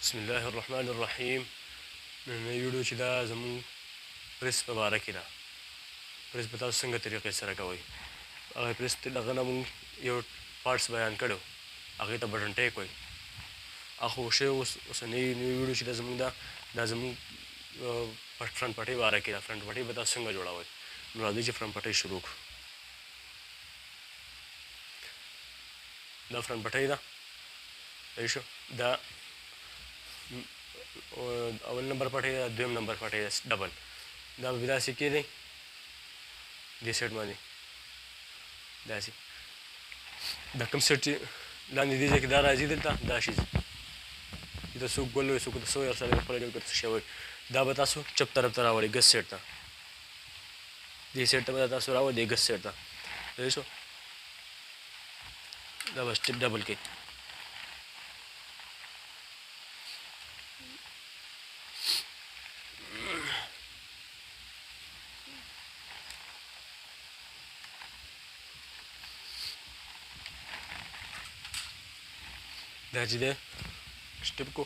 بسم الله الرحمن الرحیم. نن ویډیو چې دا زموږ پریس په باره کې ده. پریس به تاسو څنګه طریقې سره کوئ. هغه پریس دغه نه مونږ یو پارټس بیان کړو، هغې ته بټن ټیک وایي. هغه خو شی اوسنۍ نوې ویډیو چې ده زموږ دا زموږ فرنټ پټۍ باره کې ده. فرنټ پټۍ به تاسو څنګه جوړوئ. نو راځئ چې فرنټ پټۍ شروع کړو. دا فرنټ پټۍ ده، صحیح شو. دا اول نمبر پټۍ ده، دویم نمبر پټۍ ده ډبل. دا به داسې کېدی دې سیټ باندې داسې. دا کوم سیټ چې لاندې دې ځای کې دا راځي دلته دا شي دلته څوک ګل وایي، څوک ته سوی سره خپله ډول څه شی وایي. دا به تاسو چپ طرف ته راوړئ، ګس سیټ ته. دې سیټ ته به تاسو راوړئ، ګس سیټ ته. صحیح شو. دا به سټپ ډبل کوي. دا چې دی سټپ کو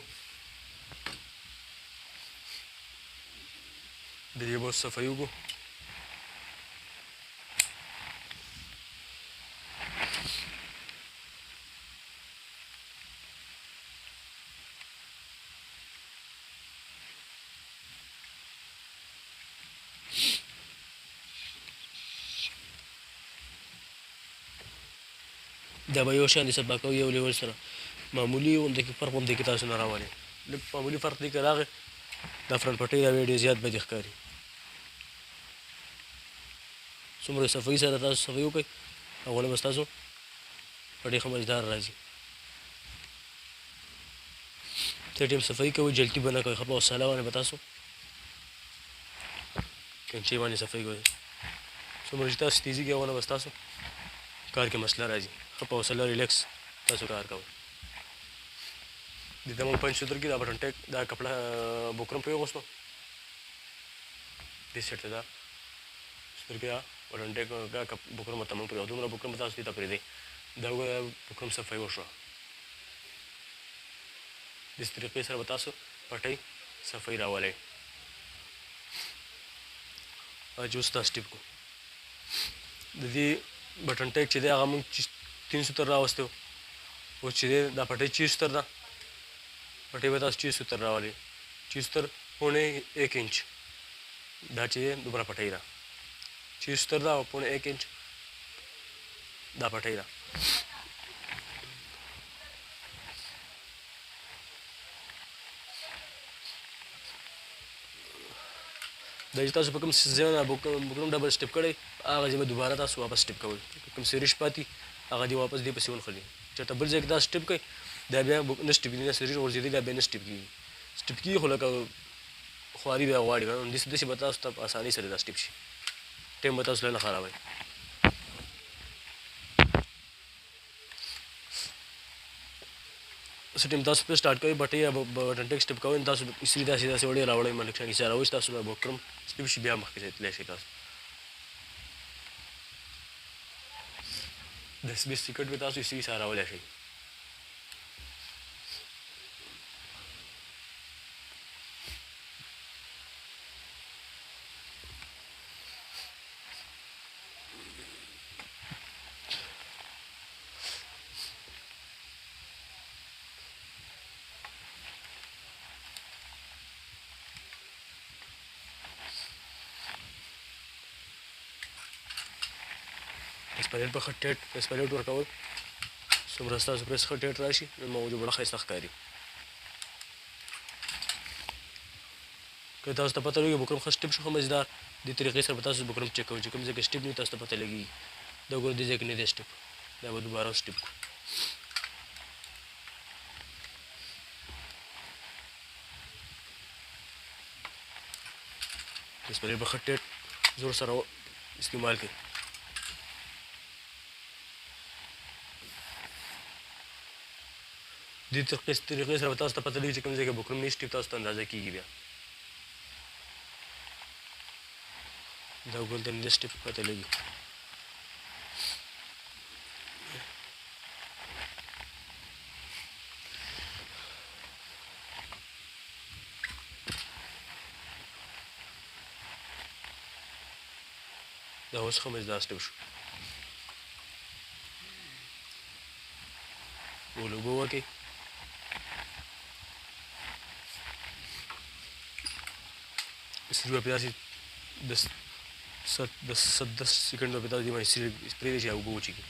د دې به صفایي وکړو. دا به یو شان دي سبا کوو یو لیول سره معمولي غوندې کې فرق غوندې کې تاسو نه راولئ. لږ معمولي فرق دی که راغی دا فرنټ پټۍ دا ډېر زیات بدې ښکاري. څومره صفایي سره تاسو صفایي وکړئ هغونه به ستاسو پټۍ ښه مزدار راځي. ته ټیم صفایي کوئ، جلتي به نه کوئ، ښه په حوصله باندې به تاسو کینچۍ باندې صفایي کوئ. څومره چې تاسو تیزي کوئ هغونه به ستاسو کار کې مسله راځي. ښه په حوصله ریلیکس تاسو کار کوئ. دلته مونږ پنچ سوتر کې دا بټن ټیک دا کپړه بکرم پرې وغوستو. دې سیټ ته دا سوتر کې دا بټن ټیک بکرم ورته مونږ پرېږدو. دومره بکرم به تاسو دې ته پرېږدئ. دا وګوره بکرم صفایي وشوه. داسې طریقې سره به تاسو پټۍ صفایي راولئ. چې اوس دا سټپ کړو. د دې بټن ټیک چې دی هغه مونږ 3 سوتر راوستی و. اوس چې دی دا پټۍ 4 سوتر ده. پټۍ به تاسو 4 سوتر راولئ. 4 سوتر پوڼې 1 انچ. دا چې دی دومره پټۍ ده. 4 سوتر ده او پوڼې 1 انچ دا پټۍ ده. دا چې تاسو په کوم ځای نه بکرم ډبل سټپ کړی هغه ځای به دوباره تاسو واپس سټپ کوئ. کوم سریش پاتې هغه دې واپس دې پسې ونښلي. چېرته بل ځای کې دا سټپ کوئ دا بیا نه سټپ کېږي، نه سریش غورځېدلی دا بیا نه سټپ کېږي. سټپ کېږي خو لکه خواري بیا غواړي که نه. داسې به تاسو ته په اسانۍ سره دا سټپ شي. ټایم به تاسو نه خرابوئ. څه ټایم تاسو پرې سټارټ کوئ بټۍ یا بټن ټیک سټپ کوئ تاسو اسري داسې وړې راوړئ ملک شان کیسه راوړئ تاسو به بکرم سټپ شي بیا مخکې ځای تللی شئ تاسو. د سپیس ټکټ به تاسو اسري سره راوړلی شئ. اسپایرل په ښه ټیټ اسپایرل ورکول څومره ستاسو پریس ښه ټیټ راشي نو موضوع به ښایسته ښکاري. که تاسو ته پته لګي بکرم ښه سټپ شو ښه مزدار دې طریقې سره به تاسو بکرم چیک کوئ چې کوم ځای کې سټپ نه وي تاسو ته پته لګي دا ګوره دې ځای کې نه دی سټپ. دا به دوباره سټپ کړو. اسپایرل به ښه ټیټ زور سره استعمال کړئ. دې طریقې سره به تاسو ته پته لګي چې کوم ځای کې بکرم نه سټپ تاسو ته اندازه کېږي. بیا دا ګول ته نه سټپ پته لګي. دا اوس ښه مزدار سټپ شو ول اوبه ورکړئ سري به پې داسې د 10 سیکنډ به پې داسې دې باندې پرېږدئ چې اوبه وچېږي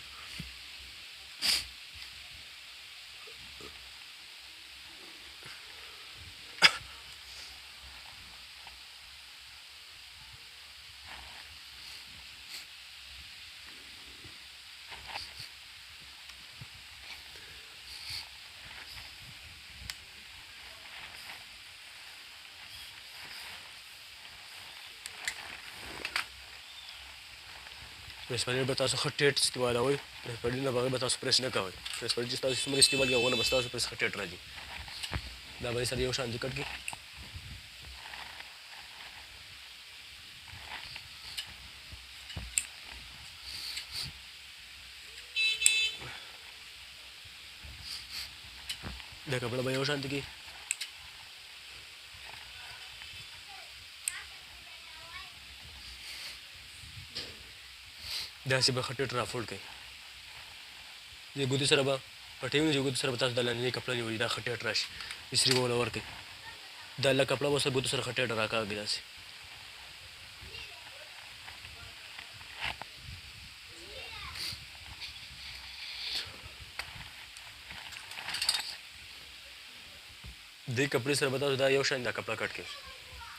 پریس پنیر به تاسو ښه ټیټ استعمالوئ پریس پنیر نه بغیر به تاسو پریس نه کوئ پریس پنیر چې تاسو څومره استعمال کوئ هغونه به ستاسو پریس ښه ټیټ راځي دا به یې سره یو شان دي کټ کړي دا کپړه به یو شان دي کړي داسې به ښه ټیټ رافولډ کړئ دې ګوتې سره به پټۍ ونیسئ ګوتو سره به تاسو دا لاندنۍ کپړه نیولي دا ښه ټیټ راشي استري به ورله ورکړئ دا لږ کپړه به سره ګوتو سره ښه ټیټه راکاږئ داسې دې کپړې سره به تاسو دا یو شان دا کپړه کټ کړئ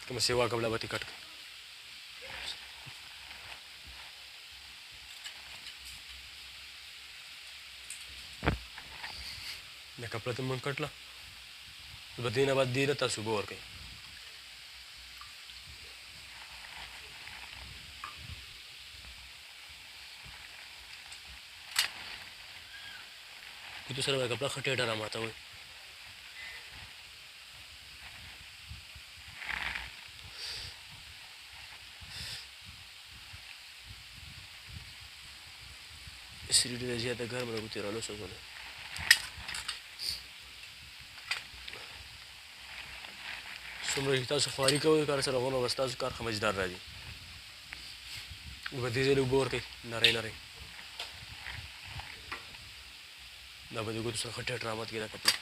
کومه سیوا کپړه به ترې کټ کړئ دا کپړه ته مونږ کټله به دې نه بعد دې ته تاسو اوبه ورکړئ ګوتو سره به کپړه ښه ټیټه راماتوئ استري ډېره زیاته ګرمه ده ګوتې رانه سوځوله څومره چې تاسو خواري کوئ کار سره هغومره به ستاسو کار ښه مزدار راځي به دې ځای له اوبه ورکړئ نری نری دا به د ګوتو سره ښه ټیټ رامات کړي دا کپړه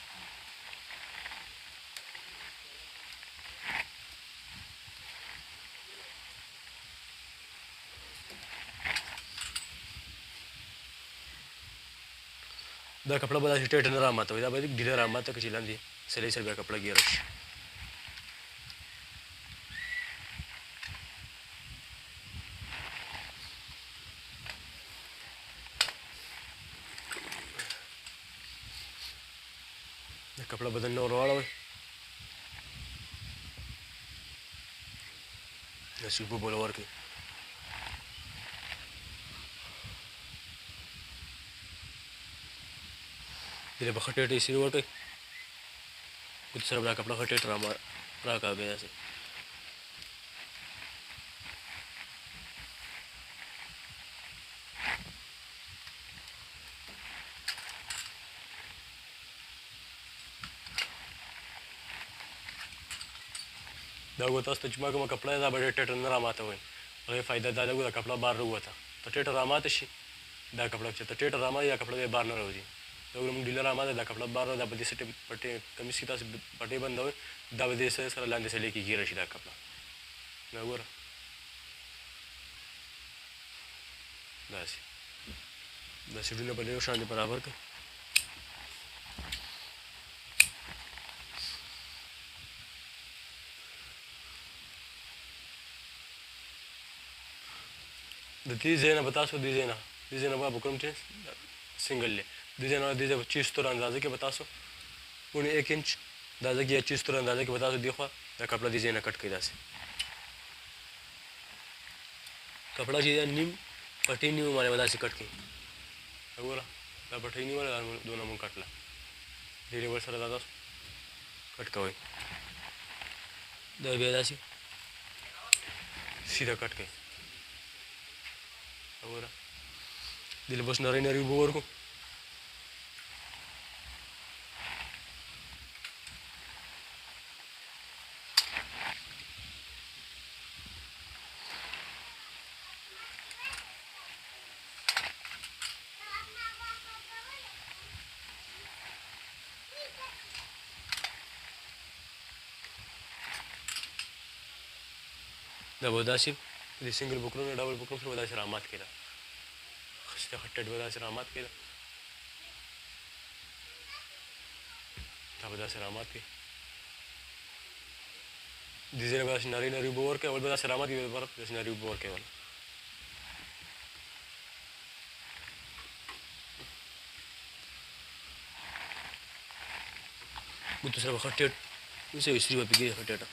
دا کپړه به داسې ټیټه نه راماتوئ دا به ډیله راماته کړي چې لاندې سلۍ سره بیا کپړه ګیره شي دا کپړه بدن نه ور واړوئ داسې اوبه به له ورکړئ دې له به ښه ټیټه استري ورکړئ ګوتو سره به دا کپړه ښه ټیټ راکاږئ داسې دا ګوره تاسو ته چې ما کومه کپړه ده دا به ډېر ټیټه نه راماتوئ هغې فایده دا ده ګوره کپړه بار راووته ته ټیټه راماته شي دا کپړه چې ته ټیټه راماتې دا کپړه بیا بار نه راوځي دا ګوره موږ ډیله راماته دا کپړه بار دا به دې سټې پټې کمیس کې تاسو پټۍ بندوئ دا به دې سره لاندې سلۍ کې ګیره شي دا کپړه دا ګوره داسې دا سیډونه به له یو شان دې برابر کړئ د دې ځای نه به تاسو دې ځای نه به کوم چې سنګل دی دې ځای نه دې ځای به چیستور اندازه کې به تاسو پوڼې 1 انچ اندازه کې یا چیستور اندازه کې به تاسو دې خوا دا کپړه دې ځای نه کټ کړئ داسې کپړه چې نیم پټۍ نیو باندې به داسې کټ کړئ وګوره دا پټۍ نیوله دا دونه مونږ کټله دې لیول سره دا تاسو کټ کوئ دا بیا داسې سیده کټ کړئ وګوره دې له بس نری نری اوبه ورکړو دا به داسې د سنګل بکرونو ډبل بکرونو سره به داسې رامات کېده دغه ټټ به داسې رامات کېده دا به داسې رامات کړي دې ځای نه به داسې نرۍ نرۍ اوبه ورکوي اول به داسې رامات کړي برف داسې نرۍ اوبه ورکوي ګوتو سره به ښه ټیټ اوسې اسري به پکې کېږي ښه ټیټه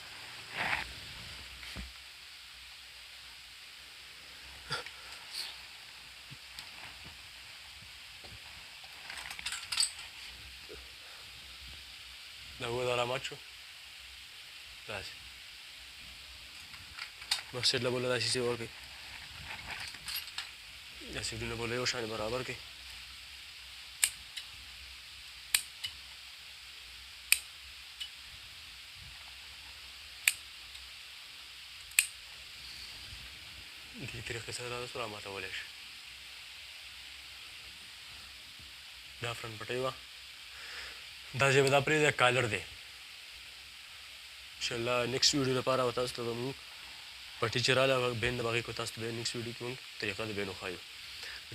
دا اوبه دا رامات شو داسې بس سیټ له بله داسې څه ورکوي دا سیټونه بله یو شان برابر کړي دې طریقې سره دا تاسو راماتولی شئ دا فرنټ پټۍ وه دا ځای به دا پرېږدی کالر دی انشاءالله نیکسټ ویډیو لپاره به تاسو ته به مونږ پټۍ چې راغله بین د هغې کو تاسو ته بیا نیکسټ ویډیو کې مونږ طریقه د بین وښایو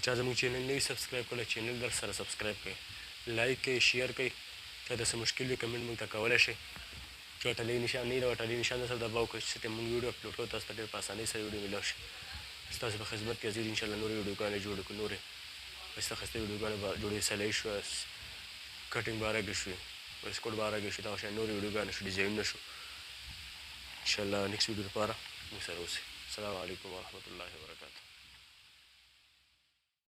چا زموږ چینل نه وي سبسکرایب کړی چینل در سره سبسکرایب کړئ لایک کړئ شیر کړئ چا ته څه مشکل وي کمنټ مونږ ته کولی شئ چې هټلۍ نشان نه وي د هټلۍ نشان در سره دباو کړئ چې مونږ ویډیو اپلوډ کړو تاسو ته ډېر په اسانۍ سره ویډیو میلاو شي ستاسو په خدمت کې حاضر انشاءالله نورې ویډیوګانې جوړې کړو نورې ښایسته ښایسته ویډیوګانې به جوړې سلۍ شوه کټینګ به راګې شوې ویسکوټ به راګې شو دغه شیان نورې ویډیوګانې شو ډیزاینونه شو انشاءالله نیکسټ ویډیو لپاره موږ سره اوسئ السلام علیکم ورحمة الله وبرکاته